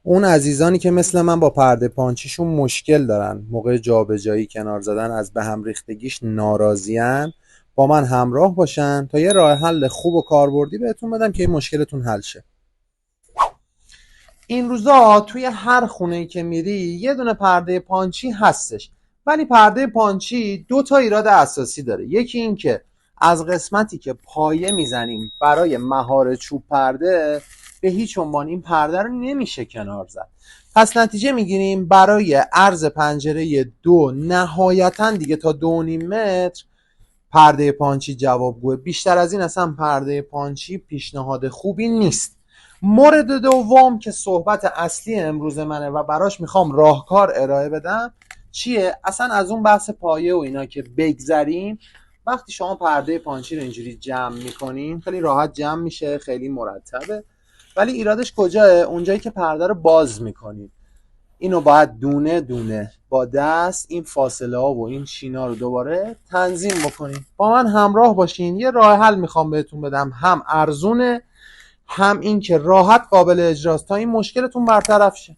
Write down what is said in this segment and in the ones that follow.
اون عزیزانی که مثل من با پرده پانچیشون مشکل دارن موقع جابجایی کنار زدن از به هم ریختگیش ناراضیان، با من همراه باشن تا یه راه حل خوب و کاربردی بهتون بدم که این مشکلتون حل شه. این روزا توی هر خونه‌ای که میری یه دونه پرده پانچی هستش، ولی پرده پانچی دو تا ایراد اساسی داره. یکی این که از قسمتی که پایه میزنیم برای مهار چوب پرده به هیچ عنوان این پرده رو نمیشه کنار زد. پس نتیجه میگیریم برای عرض پنجره دو نهایتا دیگه تا 2.5 متر پرده پانچی جوابگوه. بیشتر از این اصلا پرده پانچی پیشنهاد خوبی نیست. مورد دوم که صحبت اصلی امروز منه و براش میخوام راهکار ارائه بدم چیه؟ اصلا از اون بحث پایه و اینا که بگذریم، وقتی شما پرده پانچی رو اینجوری جمع میکنین خیلی راحت جمع میشه، خیلی مرتبه. ولی ایرادش کجاه؟ اونجایی که پرده رو باز میکنین اینو باید دونه دونه با دست این فاصله ها و این چینا رو دوباره تنظیم بکنین. با من همراه باشین، یه راه حل میخوام بهتون بدم، هم ارزونه هم این که راحت قابل اجراست تا این مشکلتون برطرف شه.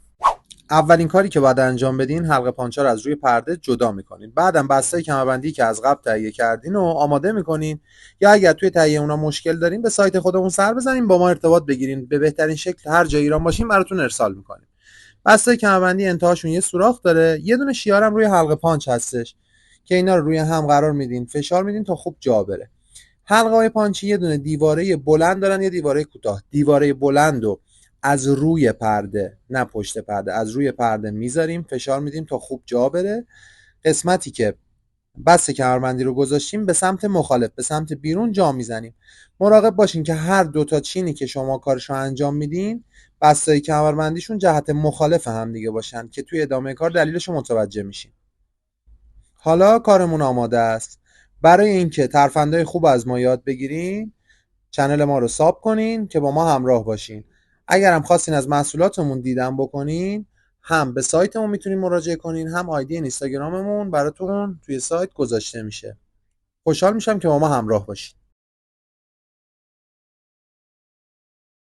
اولین کاری که باید انجام بدین حلقه پانچه رو از روی پرده جدا میکنین. بعدم بسته کمربندی که از قبل تهیه کردین رو آماده میکنین، یا اگر توی تهیه اونا مشکل دارین به سایت خودمون سر بزنین، با ما ارتباط بگیرین، به بهترین شکل هر جای ایران باشین براتون ارسال میکنیم. بسته کمربندی انتهاشون یه سوراخ داره، یه دونه شیارم روی حلقه پانچ هستش که اینا رو روی هم قرار میدین، فشار میدین تا خوب جا بره. حلقه های پانچی یه دونه دیواره بلند دارن، یه دیواره کوتاه. دیواره بلند رو از روی پرده، نه پشت پرده، از روی پرده میذاریم، فشار میدیم تا خوب جا بره. قسمتی که بسته کمربندی رو گذاشتیم به سمت مخالف، به سمت بیرون جا میزنیم. مراقب باشین که هر دو تا چینی که شما کارش رو انجام میدین بستای کمربندیشون جهت مخالف هم دیگه باشن که توی ادامه کار دلیلش رو متوجه میشین. حالا کارمون آماده است. برای اینکه ترفندهای خوب از ما یاد بگیرین چنل ما رو ساب کنین که با ما همراه باشین. اگر هم خواستین از محصولاتمون دیدن بکنین، هم به سایتمون میتونین مراجعه کنین، هم آیدی اینستاگراممون براتون توی سایت گذاشته میشه. خوشحال میشم که با ما همراه باشین.